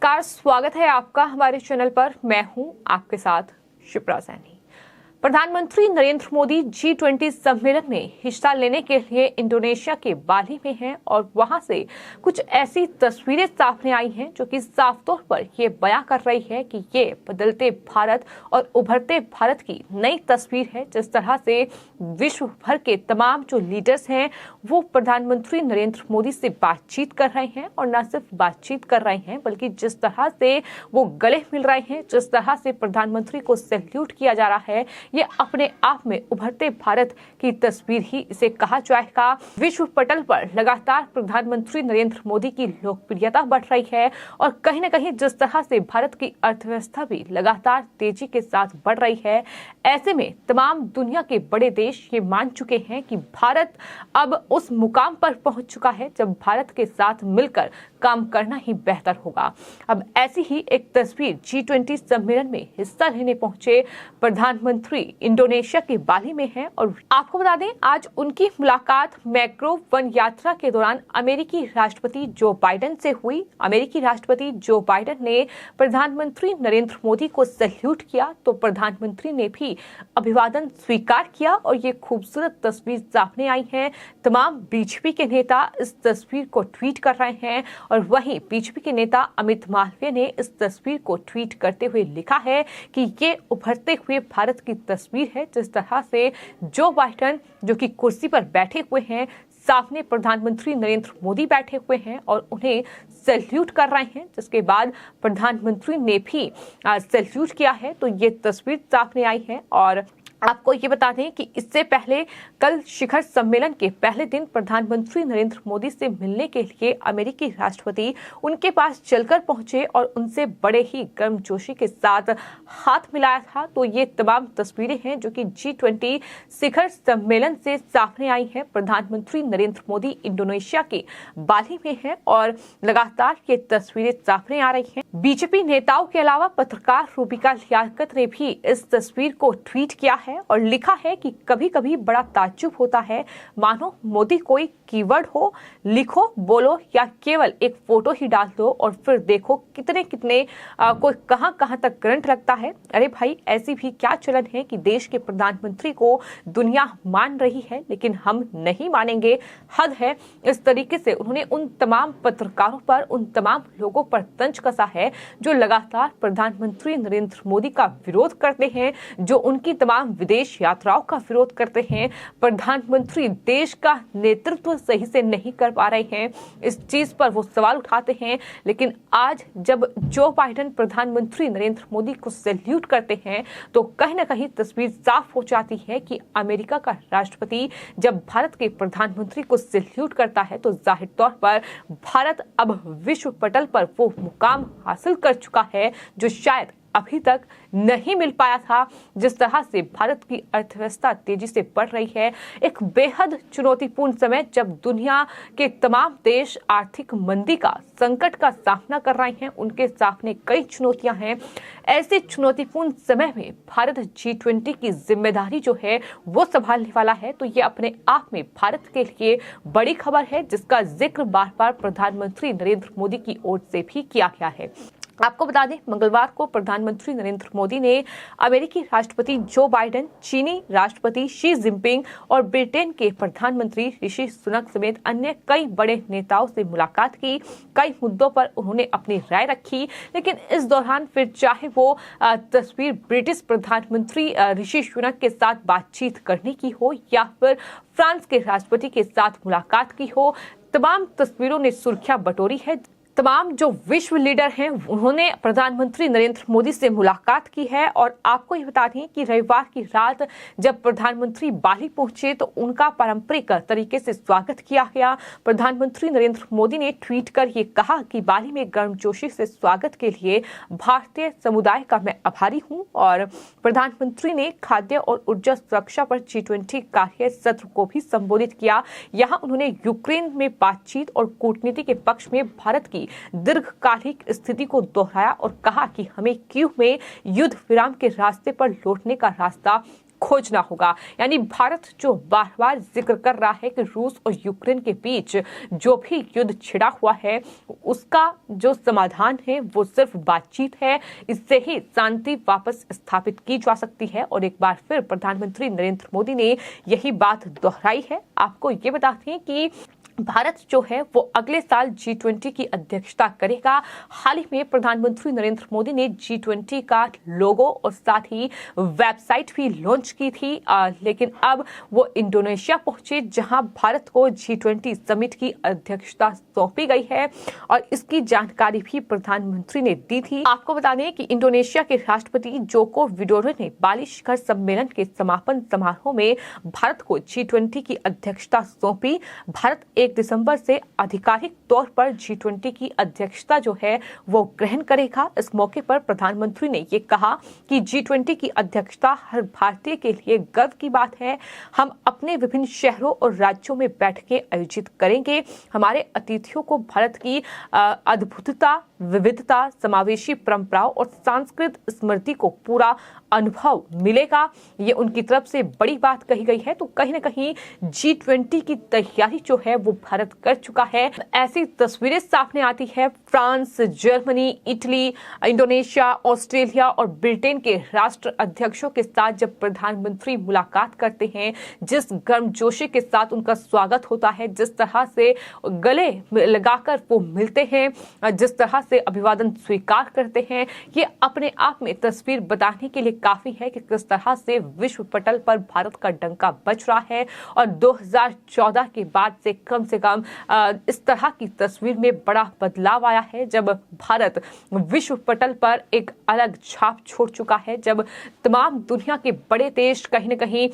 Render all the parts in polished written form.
नमस्कार, स्वागत है आपका हमारे चैनल पर। मैं हूं आपके साथ शिप्रा सैनी। प्रधानमंत्री नरेंद्र मोदी G20 सम्मेलन में हिस्सा लेने के लिए इंडोनेशिया के बाली में हैं और वहां से कुछ ऐसी तस्वीरें सामने आई हैं जो कि साफ तौर पर ये बयां कर रही है कि ये बदलते भारत और उभरते भारत की नई तस्वीर है। जिस तरह से विश्व भर के तमाम जो लीडर्स हैं वो प्रधानमंत्री नरेंद्र मोदी से बातचीत कर रहे हैं और न सिर्फ बातचीत कर रहे हैं बल्कि जिस तरह से वो गले मिल रहे हैं, जिस तरह से प्रधानमंत्री को सैल्यूट किया जा रहा है, ये अपने आप में उभरते भारत की तस्वीर ही इसे कहा जाएगा। विश्व पटल पर लगातार प्रधानमंत्री नरेंद्र मोदी की लोकप्रियता बढ़ रही है और कहीं न कहीं जिस तरह से भारत की अर्थव्यवस्था भी लगातार तेजी के साथ बढ़ रही है, ऐसे में तमाम दुनिया के बड़े देश ये मान चुके हैं कि भारत अब उस मुकाम पर पहुंच चुका है जब भारत के साथ मिलकर काम करना ही बेहतर होगा। अब ऐसी ही एक तस्वीर G20 सम्मेलन में हिस्सा लेने पहुंचे प्रधानमंत्री इंडोनेशिया के बाली में है और आपको बता दें आज उनकी मुलाकात मैक्रो वन यात्रा के दौरान अमेरिकी राष्ट्रपति जो बाइडेन से हुई। अमेरिकी राष्ट्रपति जो बाइडेन ने प्रधानमंत्री नरेंद्र मोदी को सैल्यूट किया तो प्रधानमंत्री ने भी अभिवादन स्वीकार किया और ये खूबसूरत तस्वीर सामने आई है। तमाम बीजेपी के नेता इस तस्वीर को ट्वीट कर रहे हैं और वहीं बीजेपी के नेता अमित मालवीय ने इस तस्वीर को ट्वीट करते हुए लिखा है कि ये उभरते हुए भारत की तस्वीर है। जिस तरह से जो बाइडेन जो कि कुर्सी पर बैठे हुए हैं, सामने प्रधानमंत्री नरेंद्र मोदी बैठे हुए हैं और उन्हें सैल्यूट कर रहे हैं, जिसके बाद प्रधानमंत्री ने भी सैल्यूट किया है। तो ये तस्वीर सामने आई है और आपको ये बता दें कि इससे पहले कल शिखर सम्मेलन के पहले दिन प्रधानमंत्री नरेंद्र मोदी से मिलने के लिए अमेरिकी राष्ट्रपति उनके पास चलकर पहुंचे और उनसे बड़े ही गर्मजोशी के साथ हाथ मिलाया था। तो ये तमाम तस्वीरें हैं जो कि G20 शिखर सम्मेलन से सामने आई हैं। प्रधानमंत्री नरेंद्र मोदी इंडोनेशिया के बाली में हैं और लगातार ये तस्वीरें सामने आ रही हैं। बीजेपी नेताओं के अलावा पत्रकार रूबिका लियाकत ने भी इस तस्वीर को ट्वीट किया है और लिखा है कि कभी कभी बड़ा ताज्जुब होता है, मानो मोदी कोई कीवर्ड हो, लिखो बोलो या केवल एक फोटो ही डाल दो और फिर देखो कितने कोई कहां तक करंट लगता है। अरे भाई, ऐसी भी क्या चलन है कि देश के प्रधानमंत्री को दुनिया मान रही है लेकिन हम नहीं मानेंगे, हद है। इस तरीके से उन्होंने उन तमाम पत्रकारों पर, उन तमाम लोगों पर तंज कसा है जो लगातार प्रधानमंत्री नरेंद्र मोदी का विरोध करते हैं, जो उनकी तमाम विदेश यात्राओं का विरोध करते हैं। प्रधानमंत्री देश का नेतृत्व सही से नहीं कर पा रहे हैं, इस चीज पर वो सवाल उठाते हैं। लेकिन आज जब जो बाइडेन प्रधानमंत्री नरेंद्र मोदी को सैल्यूट करते हैं तो कहीं ना कहीं तस्वीर साफ हो जाती है कि अमेरिका का राष्ट्रपति जब भारत के प्रधानमंत्री को सैल्यूट करता है तो जाहिर तौर पर भारत अब विश्व पटल पर वो मुकाम हासिल कर चुका है जो शायद अभी तक नहीं मिल पाया था। जिस तरह से भारत की अर्थव्यवस्था तेजी से बढ़ रही है, एक बेहद चुनौतीपूर्ण समय जब दुनिया के तमाम देश आर्थिक मंदी का, संकट का सामना कर रहे हैं, उनके सामने कई चुनौतियां हैं। ऐसे चुनौतीपूर्ण समय में भारत G20 की जिम्मेदारी जो है वो संभालने वाला है। तो ये अपने आप में भारत के लिए बड़ी खबर है जिसका जिक्र बार बार प्रधानमंत्री नरेंद्र मोदी की ओर से भी किया गया है। आपको बता दें मंगलवार को प्रधानमंत्री नरेंद्र मोदी ने अमेरिकी राष्ट्रपति जो बाइडेन, चीनी राष्ट्रपति शी जिनपिंग और ब्रिटेन के प्रधानमंत्री ऋषि सुनक समेत अन्य कई बड़े नेताओं से मुलाकात की। कई मुद्दों पर उन्होंने अपनी राय रखी, लेकिन इस दौरान फिर चाहे वो तस्वीर ब्रिटिश प्रधानमंत्री ऋषि सुनक के साथ बातचीत करने की हो या फिर फ्रांस के राष्ट्रपति के साथ मुलाकात की हो, तमाम तस्वीरों ने सुर्खियां बटोरी है। तमाम जो विश्व लीडर हैं उन्होंने प्रधानमंत्री नरेंद्र मोदी से मुलाकात की है और आपको ये बता दें कि रविवार की रात जब प्रधानमंत्री बाली पहुंचे तो उनका पारंपरिक तरीके से स्वागत किया गया। प्रधानमंत्री नरेंद्र मोदी ने ट्वीट कर ये कहा कि बाली में गर्मजोशी से स्वागत के लिए भारतीय समुदाय का मैं आभारी हूं और प्रधानमंत्री ने खाद्य और ऊर्जा सुरक्षा पर G20 कार्य सत्र को भी संबोधित किया। यहाँ उन्होंने यूक्रेन में बातचीत और कूटनीति के पक्ष में भारत की दीर्घकालिक स्थिति को दोहराया और कहा कि हमें कीव में युद्ध विराम के रास्ते पर लौटने का रास्ता खोजना होगा। यानी भारत जो बार बार जिक्र कर रहा है कि रूस और यूक्रेन के बीच जो भी युद्ध छिड़ा हुआ है उसका जो समाधान है वो सिर्फ बातचीत है, इससे ही शांति वापस स्थापित की जा सकती है। और एक बार फिर प्रधानमंत्री नरेंद्र मोदी ने यही बात दोहराई है। आपको ये बताते हैं कि भारत जो है वो अगले साल G20 की अध्यक्षता करेगा। हाल ही में प्रधानमंत्री नरेंद्र मोदी ने G20 का लोगो और साथ ही वेबसाइट भी लॉन्च की थी, लेकिन अब वो इंडोनेशिया पहुंचे जहां भारत को G20 समिट की अध्यक्षता सौंपी गई है और इसकी जानकारी भी प्रधानमंत्री ने दी थी। आपको बता दें कि इंडोनेशिया के राष्ट्रपति जोको विडोडो ने बाली शिखर सम्मेलन के समापन समारोह में भारत को G20 की अध्यक्षता सौंपी। भारत 1 दिसंबर से आधिकारिक तौर पर G20 की अध्यक्षता जो है वो ग्रहण करेगा। इस मौके पर प्रधानमंत्री ने ये कहा कि G20 की अध्यक्षता हर भारतीय के लिए गर्व की बात है। हम अपने विभिन्न शहरों और राज्यों में बैठकें आयोजित करेंगे। हमारे अतिथियों को भारत की अद्भुतता, विविधता, समावेशी परंपराओं और सांस्कृतिक स्मृति को पूरा अनुभव मिलेगा। ये उनकी तरफ से बड़ी बात कही गई है। तो कहीं ना कहीं G20 की तैयारी जो है वो भारत कर चुका है। ऐसी तस्वीरें सामने आती है France, Germany, Italy, Indonesia, Australia और ब्रिटेन के राष्ट्र अध्यक्षों के साथ जब प्रधानमंत्री मुलाकात करते हैं, जिस गर्मजोशी के साथ उनका स्वागत होता है, जिस तरह से गले लगाकर वो मिलते हैं, जिस तरह से अभिवादन स्वीकार करते हैं, ये अपने आप में तस्वीर बताने के लिए काफी है कि किस तरह से विश्व पटल पर भारत का डंका बज रहा है। और 2014 के बाद से कम इस तरह की तस्वीर में बड़ा बदलाव आया है, जब भारत विश्व पटल पर एक अलग छाप छोड़ चुका है, जब तमाम दुनिया के बड़े देश कहीं न कहीं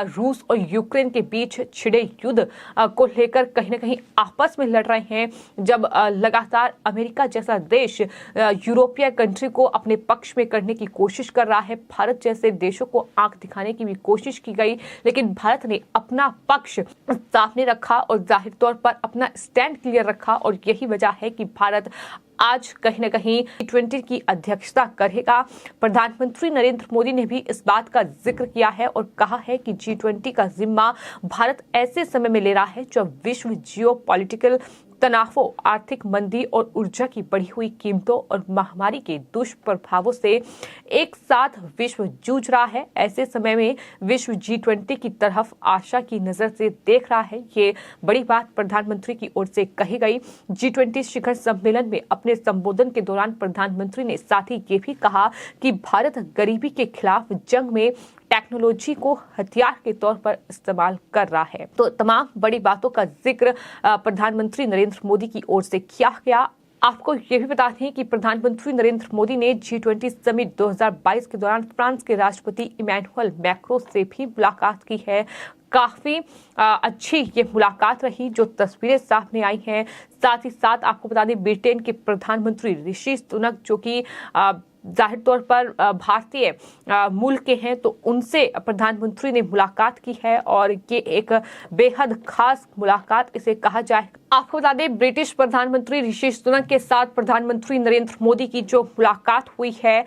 रूस और यूक्रेन के बीच छिड़े युद्ध को लेकर कहीं न कहीं आपस में लड़ रहे हैं, जब लगातार अमेरिका जैसा देश यूरोपीय कंट्री को अपने पक्ष में करने की कोशिश कर रहा है, भारत जैसे देशों को आंख दिखाने की भी कोशिश की गई, लेकिन भारत ने अपना पक्ष सामने रखा और जाहिर तौर पर अपना स्टैंड क्लियर रखा। और यही वजह है कि भारत आज कहीं न कहीं G20 की अध्यक्षता करेगा। प्रधानमंत्री नरेंद्र मोदी ने भी इस बात का जिक्र किया है और कहा है कि G20 का जिम्मा भारत ऐसे समय में ले रहा है जब विश्व जियोपॉलिटिकल तनावों, आर्थिक मंदी और ऊर्जा की बढ़ी हुई कीमतों और महामारी के दुष्प्रभावों से एक साथ विश्व जूझ रहा है। ऐसे समय में विश्व G20 की तरफ आशा की नजर से देख रहा है। ये बड़ी बात प्रधानमंत्री की ओर से कही गई। G20 शिखर सम्मेलन में अपने संबोधन के दौरान प्रधानमंत्री ने साथ ही ये भी कहा कि भारत गरीबी के खिलाफ जंग में टेक्नोलॉजी को हथियार के तौर पर इस्तेमाल कर रहा है। तो तमाम बड़ी बातों का जिक्र प्रधानमंत्री नरेंद्र मोदी की ओर से किया गया। आपको ये भी बता दें कि प्रधानमंत्री नरेंद्र मोदी ने G20 समिट 2022 के दौरान फ्रांस के राष्ट्रपति इमैनुअल मैक्रों से भी मुलाकात की है। काफी अच्छी ये मुलाकात रही, जो तस्वीरें सामने आई हैं। साथ ही साथ आपको बता दें ब्रिटेन के प्रधानमंत्री ऋषि सुनक, जो कि जाहिर तौर पर भारतीय मूल के हैं, तो उनसे प्रधानमंत्री ने मुलाकात की है और ये एक बेहद खास मुलाकात इसे कहा जाए। आपको बता दें ब्रिटिश प्रधानमंत्री ऋषि सुनक के साथ प्रधानमंत्री नरेंद्र मोदी की जो मुलाकात हुई है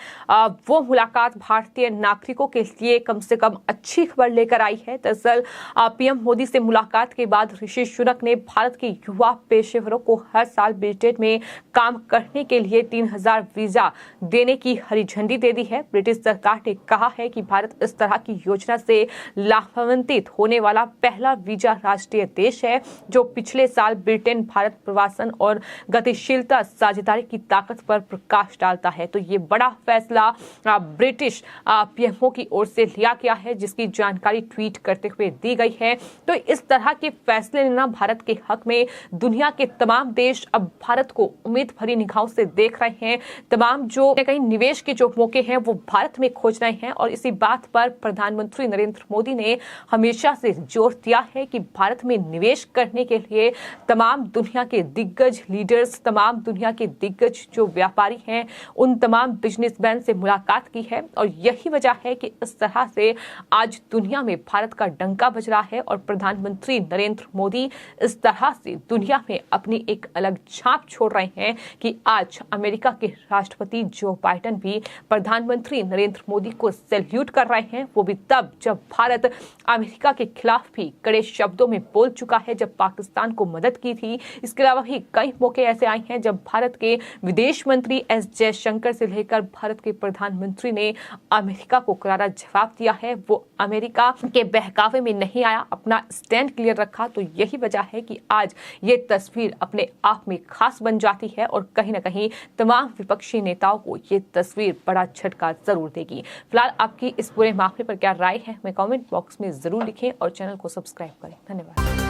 वो मुलाकात भारतीय नागरिकों के लिए कम से कम अच्छी खबर लेकर आई है। दरअसल पीएम मोदी से मुलाकात के बाद ऋषि सुनक ने भारत के युवा पेशेवरों को हर साल ब्रिटेन में काम करने के लिए 3000 वीजा देने की हरी झंडी दे दी है। ब्रिटिश सरकार ने कहा है कि भारत इस तरह की योजना से लाभान्वित होने वाला पहला वीजा राष्ट्रीय देश है, जो पिछले साल ब्रिटेन भारत प्रवासन और गतिशीलता साझेदारी की ताकत पर प्रकाश डालता है। तो ये बड़ा फैसला ब्रिटिश पीएमओ की ओर से लिया गया है, जिसकी जानकारी ट्वीट करते हुए दी गई है। तो इस तरह के फैसले लेना भारत के हक में दुनिया के तमाम देश अब भारत को उम्मीद भरी निगाहों से देख रहे हैं। तमाम जो कहीं निवेश के जो मौके हैं वो भारत में खोज रहे हैं और इसी बात पर प्रधानमंत्री नरेंद्र मोदी ने हमेशा से जोर दिया है कि भारत में निवेश करने के लिए तमाम दुनिया के दिग्गज लीडर्स, तमाम दुनिया के दिग्गज जो व्यापारी हैं, उन तमाम बिजनेसमैन से मुलाकात की है। और यही वजह है कि इस तरह से आज दुनिया में भारत का डंका बज रहा है और प्रधानमंत्री नरेंद्र मोदी इस तरह से दुनिया में अपनी एक अलग छाप छोड़ रहे हैं कि आज अमेरिका के राष्ट्रपति जो बाइडेन बाइडेन भी प्रधानमंत्री नरेंद्र मोदी को सैल्यूट कर रहे हैं, वो भी तब जब भारत अमेरिका के खिलाफ भी कड़े शब्दों में बोल चुका है, जब पाकिस्तान को मदद की थी। इसके अलावा भी कई मौके ऐसे आए हैं जब भारत के विदेश मंत्री एस जयशंकर से लेकर भारत के प्रधानमंत्री ने अमेरिका को करारा जवाब दिया है। वो अमेरिका के बहकावे में नहीं आया, अपना स्टैंड क्लियर रखा। तो यही वजह है कि आज ये तस्वीर अपने आप में खास बन जाती है और कहीं ना कहीं तमाम विपक्षी नेताओं को ये तस्वीर बड़ा झटका जरूर देगी। फिलहाल आपकी इस पूरे मामले पर क्या राय है, हमें कमेंट बॉक्स में जरूर लिखें और चैनल को सब्सक्राइब करें। धन्यवाद।